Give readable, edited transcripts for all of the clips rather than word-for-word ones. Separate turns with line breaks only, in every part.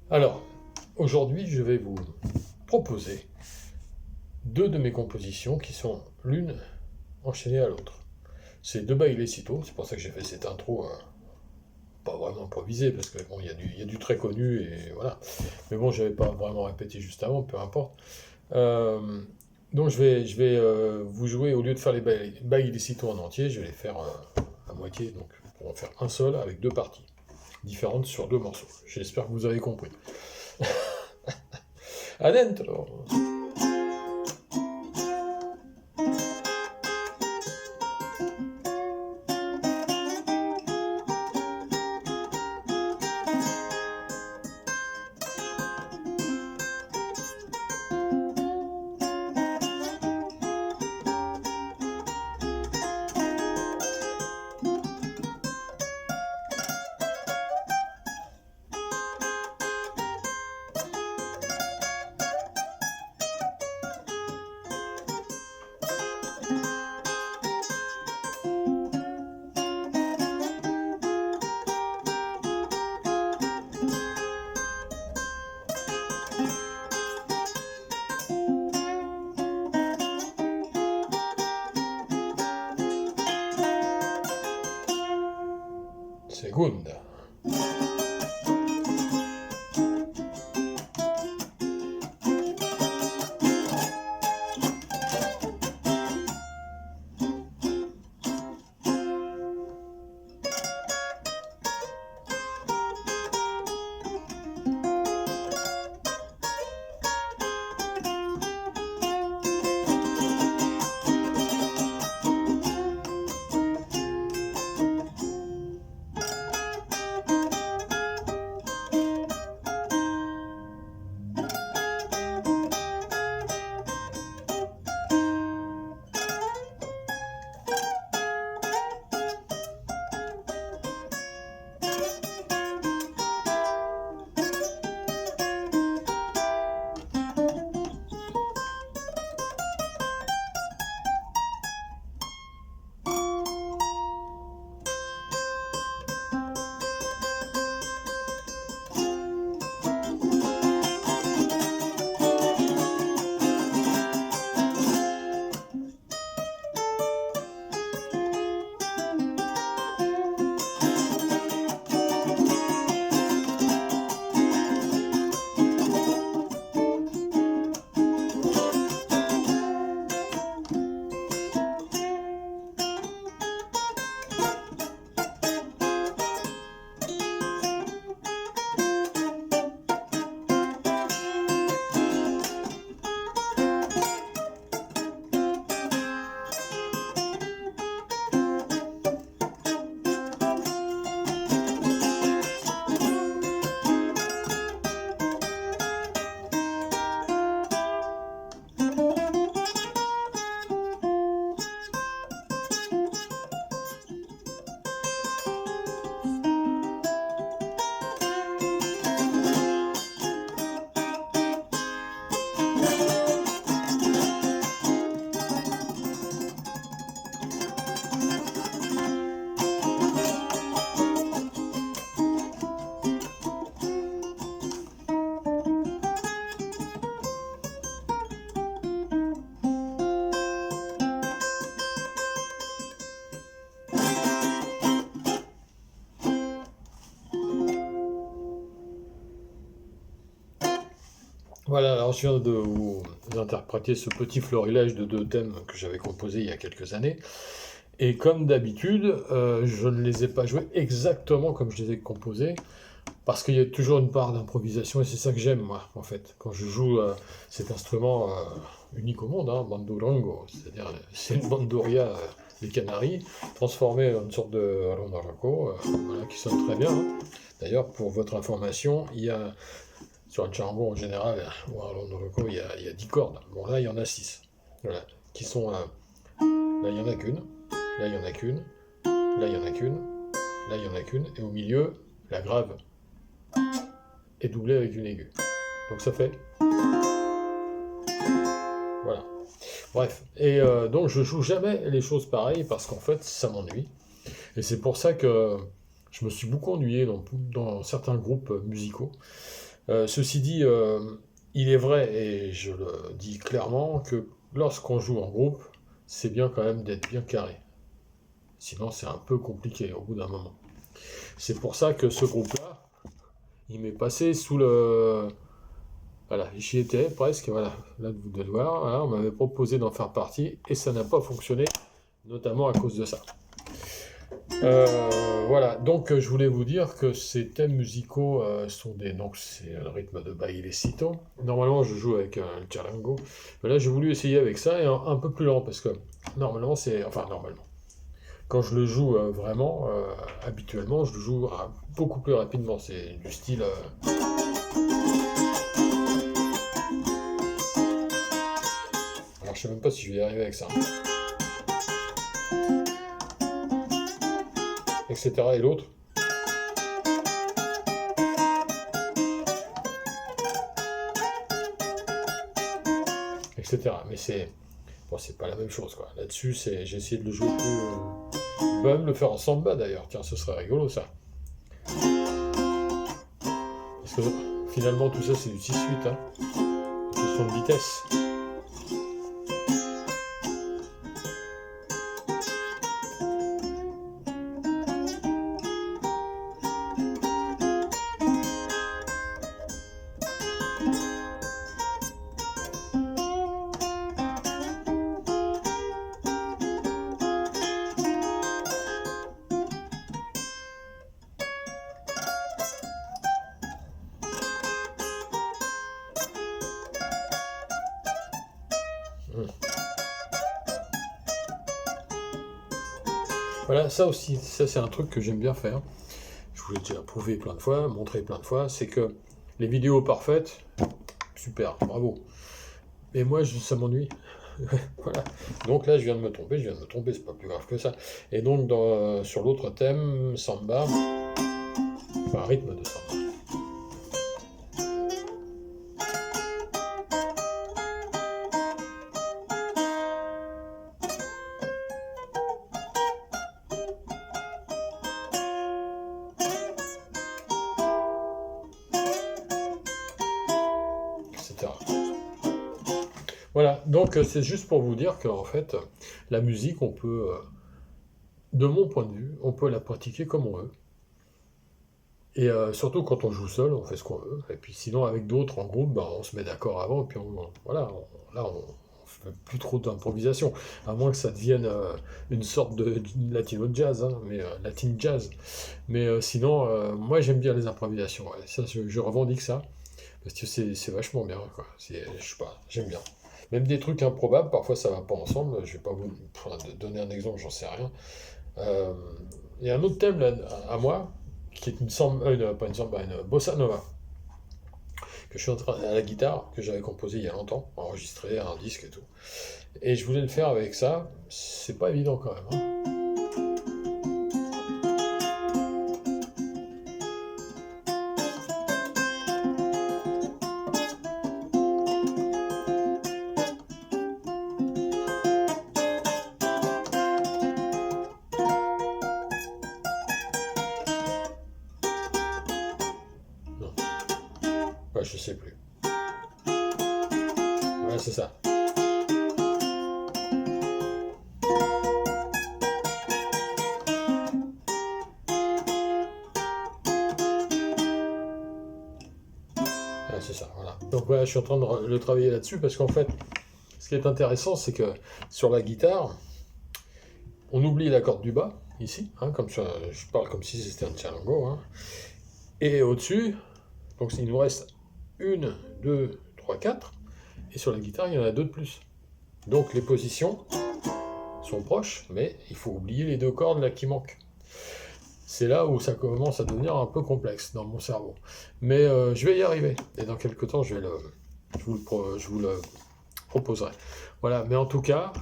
Alors, aujourd'hui, je vais vous proposer deux de mes compositions qui sont l'une enchaînée à l'autre. C'est deux bailés cito, c'est pour ça que j'ai fait cette intro pas vraiment improvisée, parce que bon, il y a du très connu, et voilà. Mais bon, je n'avais pas vraiment répété juste avant, peu importe. Euh, donc je vais vous jouer, au lieu de faire les bailés cito en entier, je vais les faire à moitié, donc pour en faire un seul avec deux parties différentes sur deux morceaux. J'espère que vous avez compris. Adentro! Segunda. Voilà, alors je viens de vous interpréter ce petit florilège de deux thèmes que j'avais composés il y a quelques années. Et comme d'habitude, je ne les ai pas joués exactement comme je les ai composés, parce qu'il y a toujours une part d'improvisation, et c'est ça que j'aime, moi, en fait. Quand je joue cet instrument unique au monde, hein, bandorango, c'est-à-dire c'est une bandoria des Canaries, transformée en une sorte de rondaroco, voilà, qui sonne très bien, hein. D'ailleurs, pour votre information, il y a sur un charango en général, ou un rondaroco, il y a 10 cordes. Bon, là, il y en a 6. Voilà, qui sont... là, il n'y en a qu'une. Là, il n'y en a qu'une. Là, il n'y en a qu'une. Là, il n'y en a qu'une. Et au milieu, la grave est doublée avec une aiguë. Donc ça fait... Voilà. Bref. Et donc, je joue jamais les choses pareilles parce qu'en fait, ça m'ennuie. Et c'est pour ça que je me suis beaucoup ennuyé dans certains groupes musicaux. Ceci dit, il est vrai, et je le dis clairement, que lorsqu'on joue en groupe, c'est bien quand même d'être bien carré. Sinon, c'est un peu compliqué au bout d'un moment. C'est pour ça que ce groupe-là, il m'est passé sous le... Voilà, j'y étais presque, voilà. Là, vous devez le voir, voilà, on m'avait proposé d'en faire partie, et ça n'a pas fonctionné, notamment à cause de ça. Voilà, donc je voulais vous dire que ces thèmes musicaux sont des... Donc c'est le rythme de Bailecito. Normalement je joue avec un charango, mais là j'ai voulu essayer avec ça et un peu plus lent, parce que normalement c'est... Enfin normalement. Quand je le joue vraiment, habituellement je le joue beaucoup plus rapidement. C'est du style... Alors je sais même pas si je vais y arriver avec ça. Etc. Et l'autre. Etc. Mais c'est... Bon, c'est pas la même chose, quoi. Là-dessus, j'ai essayé de le jouer plus... On peut même le faire en samba, d'ailleurs. Tiens, ce serait rigolo, ça. Parce que, finalement, tout ça, c'est du 6-8, hein. Une question de vitesse. Voilà, ça aussi, ça c'est un truc que j'aime bien faire. Je vous l'ai déjà prouvé plein de fois, montré plein de fois, c'est que les vidéos parfaites, super, bravo. Mais moi, ça m'ennuie. Voilà. Donc là, je viens de me tromper, c'est pas plus grave que ça. Et donc, sur l'autre thème, samba, enfin, rythme de samba. Etc. Voilà, donc c'est juste pour vous dire qu'en fait, la musique, on peut, de mon point de vue, on peut la pratiquer comme on veut. Et surtout quand on joue seul, on fait ce qu'on veut. Et puis sinon, avec d'autres en groupe, ben, on se met d'accord avant, et puis voilà, là, on fait plus trop d'improvisation. À moins que ça devienne une sorte de latino jazz, hein, mais latin jazz. Mais sinon, moi j'aime bien les improvisations. Ouais. Ça, je revendique ça. Parce que c'est vachement bien, quoi. Je sais pas, j'aime bien. Même des trucs improbables, parfois ça va pas ensemble. Je vais pas vous donner un exemple, j'en sais rien. Euh, Il y a un autre thème là, à moi, qui est une samba, pas une samba, une bossa nova, que je suis en train à la guitare, que j'avais composé il y a longtemps, enregistré, un disque et tout. Et je voulais le faire avec ça, c'est pas évident quand même, hein. Non, ouais, je sais plus. Ouais, c'est ça. Ouais, c'est ça, voilà. Donc voilà, je suis en train de le travailler là-dessus parce qu'en fait, ce qui est intéressant, c'est que sur la guitare, on oublie la corde du bas, ici, hein, comme ça, je parle comme si c'était un charango, hein. Et au-dessus, donc il nous reste une, deux, trois, quatre, et sur la guitare, il y en a deux de plus. Donc les positions sont proches, mais il faut oublier les deux cordes là qui manquent. C'est là où ça commence à devenir un peu complexe dans mon cerveau. Mais je vais y arriver, et dans quelques temps, je vous le proposerai. Voilà, mais en tout cas,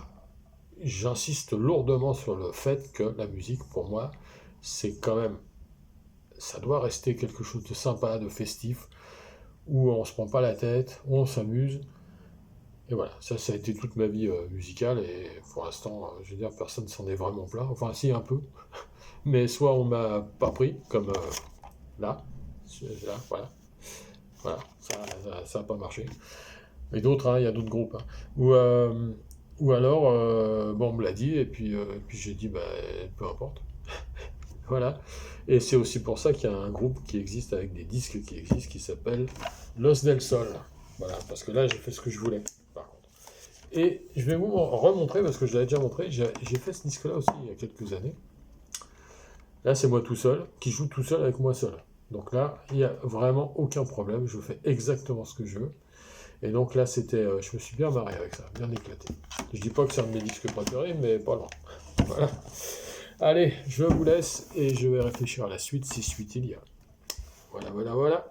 j'insiste lourdement sur le fait que la musique, pour moi, c'est quand même... Ça doit rester quelque chose de sympa, de festif, où on se prend pas la tête, où on s'amuse. Et voilà, ça a été toute ma vie musicale, et pour l'instant, je veux dire, personne s'en est vraiment plaint. Enfin, si, un peu. Mais soit on m'a pas pris, comme là, voilà. Voilà, ça a pas marché. Et d'autres, hein, il y a d'autres groupes. Hein. Ou alors, bon, on me l'a dit, et puis j'ai dit, bah, peu importe. Voilà. Et c'est aussi pour ça qu'il y a un groupe qui existe avec des disques qui existent qui s'appelle Los del Sol. Voilà, parce que là, j'ai fait ce que je voulais, par contre. Et je vais vous remontrer, parce que je l'avais déjà montré, j'ai fait ce disque-là aussi il y a quelques années. Là, c'est moi tout seul, qui joue tout seul avec moi seul. Donc là, il n'y a vraiment aucun problème, je fais exactement ce que je veux. Et donc là, je me suis bien marré avec ça, bien éclaté. Je dis pas que c'est un de mes disques préférés, mais pas loin. Voilà. Allez, je vous laisse et je vais réfléchir à la suite, si suite il y a. Voilà, voilà, voilà.